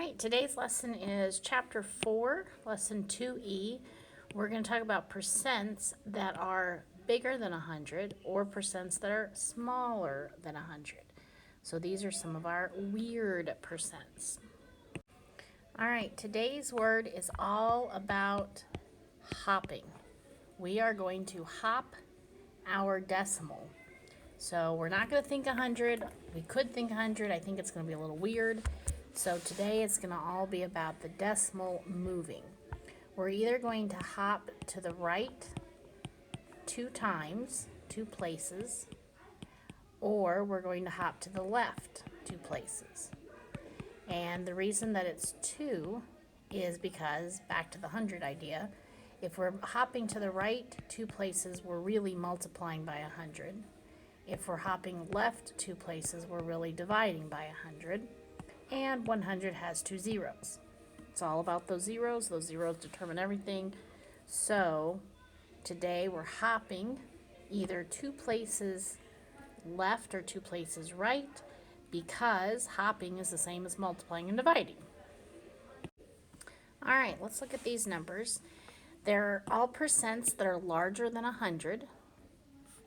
right, today's lesson is chapter 4, lesson 2E. We're going to talk about percents that are bigger than 100 or percents that are smaller than 100. So these are some of our weird percents. All right, today's word is all about hopping. We are going to hop our decimal. So we're not going to think 100. We could think 100. I think it's going to be a little weird. So today it's going to all be about the decimal moving. We're either going to hop to the right 2 times, 2 places, or we're going to hop to the left 2 places. And the reason that it's 2 is because, back to the 100 idea, if we're hopping to the right 2 places, we're really multiplying by 100. If we're hopping left 2 places, we're really dividing by 100. And 100 has 2 zeros. It's all about those zeros. Those zeros determine everything. So today we're hopping either 2 places left or 2 places right, because hopping is the same as multiplying and dividing. All right, let's look at these numbers. They're all percents that are larger than 100,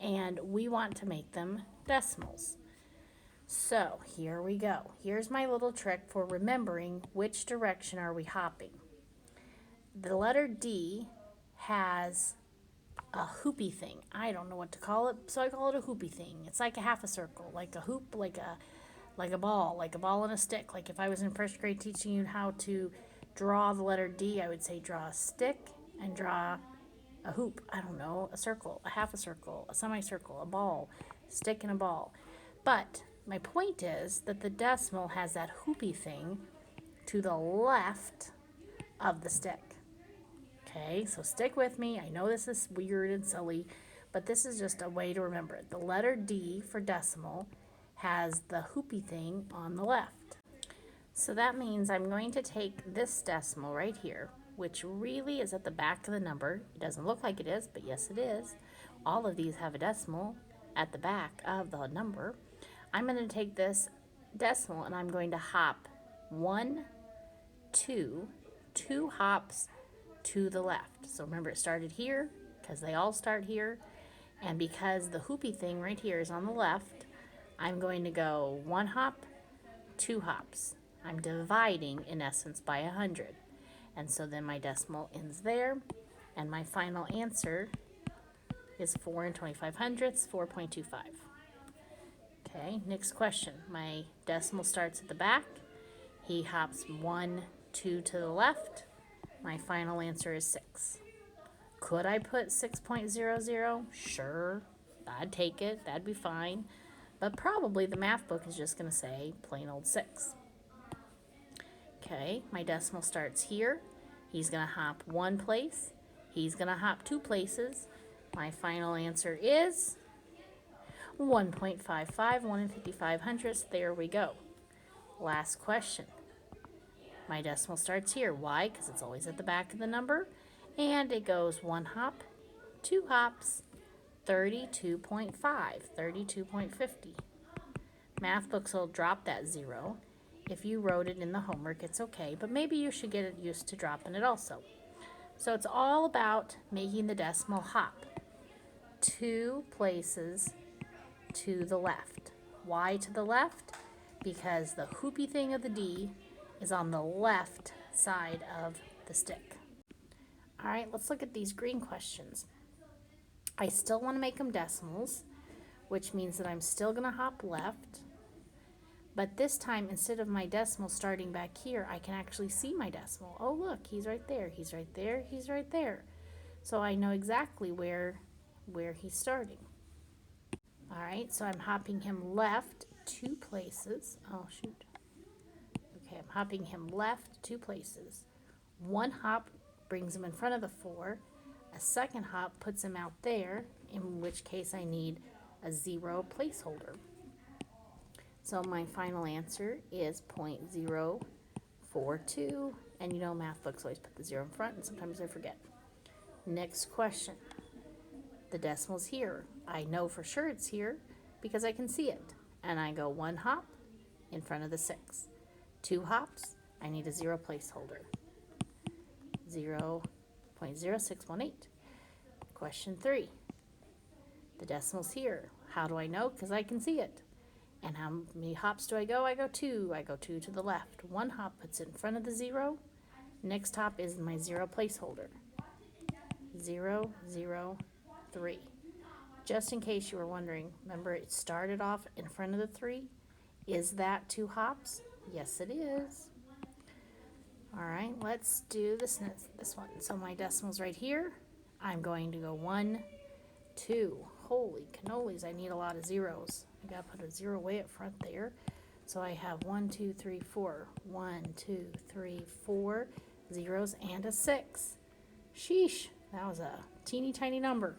and we want to make them decimals. So here we go. Here's my little trick for remembering which direction are we hopping. The letter D has a hoopy thing. I don't know what to call it, so I call it a hoopy thing. It's like a half a circle, like a hoop, like a ball and a stick. Like if I was in first grade teaching you how to draw the letter D, I would say draw a stick and draw a hoop. I don't know, a circle, a half a circle, a semicircle, a ball, stick and a ball. But my point is that the decimal has that hoopy thing to the left of the stick. Okay, so stick with me. I know this is weird and silly, but this is just a way to remember it. The letter D for decimal has the hoopy thing on the left. So that means I'm going to take this decimal right here, which really is at the back of the number. It doesn't look like it is, but yes it is. All of these have a decimal at the back of the number. I'm going to take this decimal and I'm going to hop 1, 2, 2 hops to the left. So remember, it started here because they all start here, and because the hoopy thing right here is on the left, I'm going to go 1 hop, 2 hops. I'm dividing in essence by 100, and so then my decimal ends there, and my final answer is 4 25/100, 4.25. Okay, next question. My decimal starts at the back. He hops 1, 2 to the left. My final answer is 6. Could I put 6.00? Sure, I'd take it. That'd be fine. But probably the math book is just going to say plain old 6. Okay, my decimal starts here. He's going to hop 1 place. He's going to hop 2 places. My final answer is 1.55, 1 55/100. There we go. Last question. My decimal starts here. Why? Because it's always at the back of the number. And it goes 1 hop, 2 hops, 32.5, 32.50. Math books will drop that 0. If you wrote it in the homework, it's okay, but maybe you should get used to dropping it also. So it's all about making the decimal hop 2 places to the left. Why to the left? Because the hoopy thing of the D is on the left side of the stick. All right, let's look at these green questions. I still want to make them decimals, which means that I'm still going to hop left. But this time, instead of my decimal starting back here, I can actually see my decimal. Oh, look, he's right there, he's right there, he's right there. So I know exactly where he's starting. All right, so I'm hopping him left 2 places. Oh, shoot. Okay, I'm hopping him left 2 places. 1 hop brings him in front of the 4. A second hop puts him out there, in which case I need a 0 placeholder. So my final answer is 0.042. And you know math books always put the 0 in front, and sometimes I forget. Next question. The decimal's here. I know for sure it's here because I can see it. And I go 1 hop in front of the 6. 2 hops, I need a 0 placeholder. 0.0618. Question 3. The decimal's here. How do I know? Because I can see it. And how many hops do I go? I go 2. I go 2 to the left. 1 hop puts it in front of the 0. Next hop is my 0 placeholder. 0, 0, 3. Just in case you were wondering, remember it started off in front of the 3? Is that 2 hops? Yes, it is. All right, let's do this one. So my decimal's right here. I'm going to go 1, 2. Holy cannolis, I need a lot of zeros. I gotta put a 0 way up front there. So I have 1, 2, 3, 4. 1, 2, 3, 4 zeros and a 6. Sheesh, that was a teeny tiny number.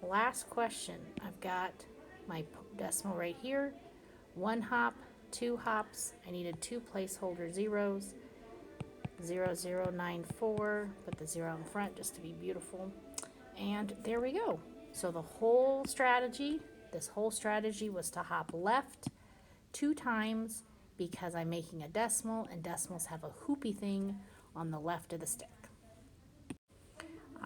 Last question. I've got my decimal right here. 1 hop, 2 hops. I needed 2 placeholder zeros. 0094. Put the 0 in front just to be beautiful. And there we go. So the whole strategy, this whole strategy was to hop left 2 times because I'm making a decimal, and decimals have a hoopy thing on the left of the stick.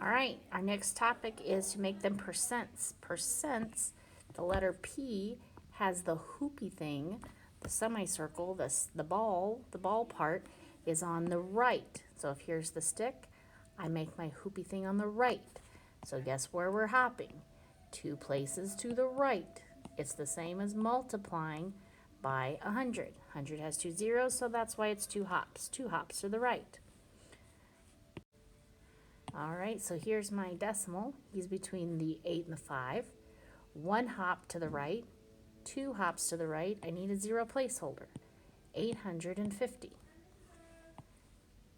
All right, our next topic is to make them percents. Percents, the letter P has the hoopy thing, the semicircle, the ball part is on the right. So if here's the stick, I make my hoopy thing on the right. So guess where we're hopping? 2 places to the right. It's the same as multiplying by 100. 100 has 2 zeros, so that's why it's 2 hops. 2 hops to the right. All right, so here's my decimal. He's between the 8 and the 5. 1 hop to the right, 2 hops to the right. I need a 0 placeholder. 850.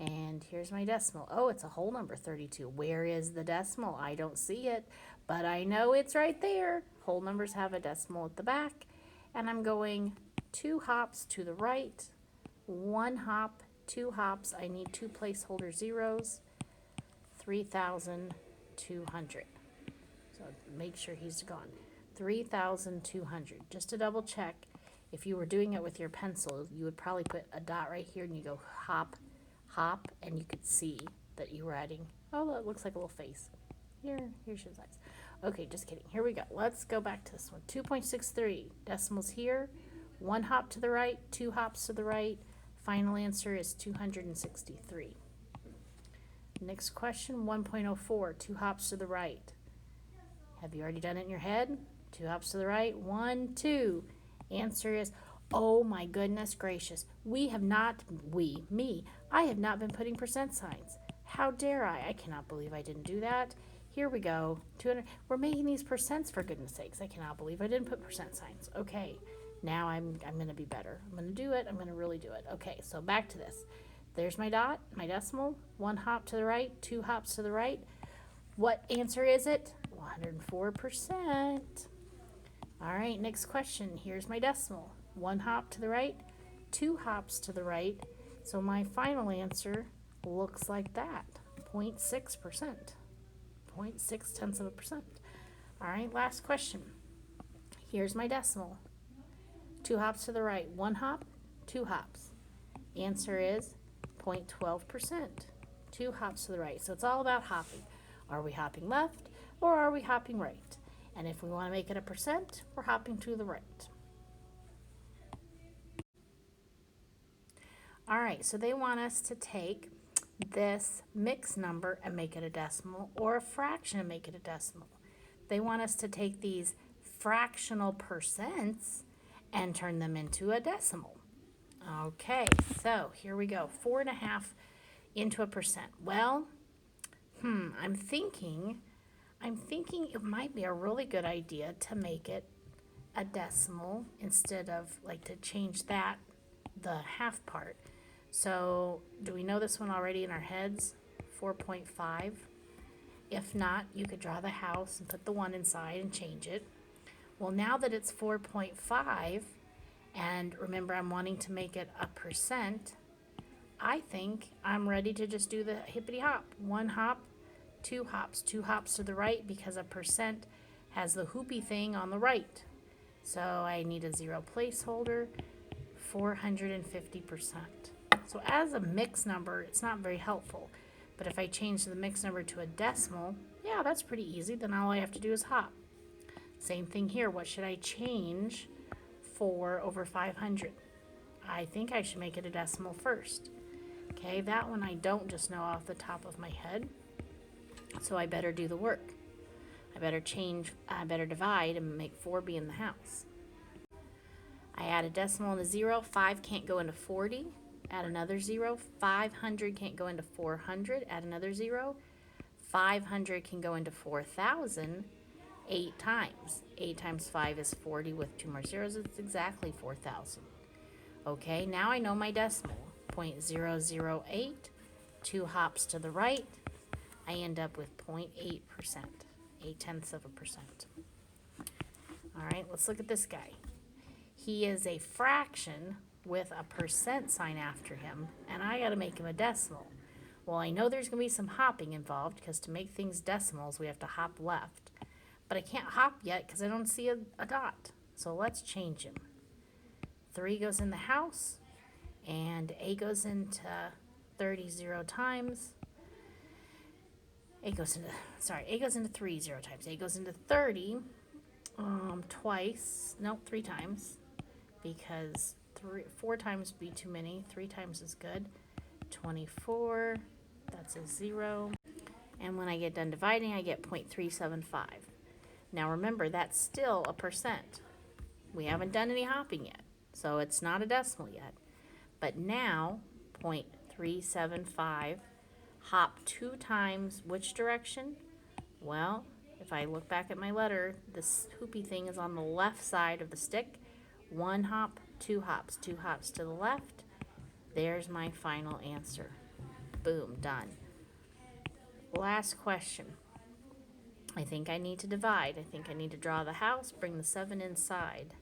And here's my decimal. Oh, it's a whole number, 32. Where is the decimal? I don't see it, but I know it's right there. Whole numbers have a decimal at the back. And I'm going 2 hops to the right, 1 hop, 2 hops. I need 2 placeholder zeros. 3,200. So make sure he's gone. 3,200. Just to double check, if you were doing it with your pencil, you would probably put a dot right here and you go hop, hop, and you could see that you were adding, oh, it looks like a little face. Here's his eyes. Okay, just kidding. Here we go. Let's go back to this one. 2.63. Decimals here. 1 hop to the right, 2 hops to the right. Final answer is 263. Next question, 1.04, 2 hops to the right. Have you already done it in your head? 2 hops to the right, 1, 2. Answer is, oh my goodness gracious. I have not been putting percent signs. How dare I? I cannot believe I didn't do that. Here we go, 200. We're making these percents for goodness sakes. I cannot believe I didn't put percent signs. Okay, now I'm going to be better. I'm going to do it. I'm going to really do it. Okay, so back to this. There's my dot, my decimal, 1 hop to the right, 2 hops to the right. What answer is it? 104%. All right, next question. Here's my decimal. 1 hop to the right, 2 hops to the right. So my final answer looks like that, 0.6%. 0.6%. All right, last question. Here's my decimal. 2 hops to the right, 1 hop, 2 hops. Answer is 0.12%. 2 hops to the right. So it's all about hopping. Are we hopping left or are we hopping right? And if we want to make it a percent, we're hopping to the right. All right, so they want us to take this mixed number and make it a decimal, or a fraction and make it a decimal. They want us to take these fractional percents and turn them into a decimal. Okay, so here we go. 4.5 into a percent. Well, I'm thinking it might be a really good idea to make it a decimal instead of, like, to change that, the half part. So do we know this one already in our heads? 4.5. If not, you could draw the house and put the 1 inside and change it. Well, now that it's 4.5, and remember I'm wanting to make it a percent, I think I'm ready to just do the hippity hop. 1 hop, 2 hops. 2 hops to the right because a percent has the hoopy thing on the right. So I need a 0 placeholder, 450%. So as a mixed number, it's not very helpful. But if I change the mixed number to a decimal, yeah, that's pretty easy. Then all I have to do is hop. Same thing here. What should I change 4 over 500? I think I should make it a decimal first. Okay, that one I don't just know off the top of my head. So I better do the work. I better divide and make 4 be in the house. I add a decimal and a 0. 5 can't go into 40. Add another 0. 500 can't go into 400. Add another 0. 500 can go into 4,000 8 times. 8 times 5 is 40 with 2 more zeros. It's exactly 4,000. Okay, now I know my decimal. 0.008. 2 hops to the right. I end up with 0.8%. 0.8%. All right, let's look at this guy. He is a fraction with a percent sign after him, and I got to make him a decimal. Well, I know there's going to be some hopping involved because to make things decimals, we have to hop left. But I can't hop yet because I don't see a dot. So let's change him. 3 goes in the house, and A goes into 30 0 times. A goes into 3 0 times. A goes into 30 twice. Nope, 3 times. Because 4 times would be too many. 3 times is good. 24, that's a 0. And when I get done dividing, I get 0.375. Now remember, that's still a percent. We haven't done any hopping yet, so it's not a decimal yet. But now, 0.375, hop 2 times which direction? Well, if I look back at my letter, this hoopy thing is on the left side of the stick. 1 hop, 2 hops, 2 hops to the left. There's my final answer. Boom, done. Last question. I think I need to divide. I think I need to draw the house, bring the 7 inside.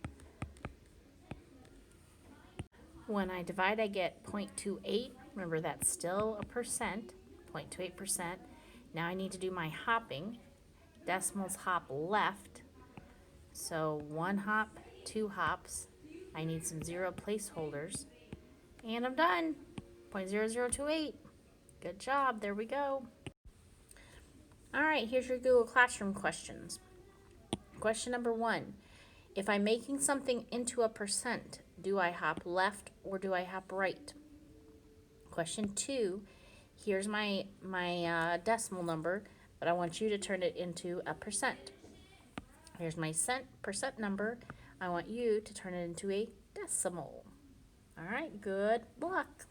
When I divide, I get 0.28. Remember, that's still a percent, 0.28%. Now I need to do my hopping. Decimals hop left. So 1 hop, 2 hops. I need some 0 placeholders. And I'm done. 0.0028. Good job. There we go. All right, here's your Google Classroom questions. Question number 1. If I'm making something into a percent, do I hop left or do I hop right? Question 2. Here's my decimal number, but I want you to turn it into a percent. Here's my percent number. I want you to turn it into a decimal. All right, good luck.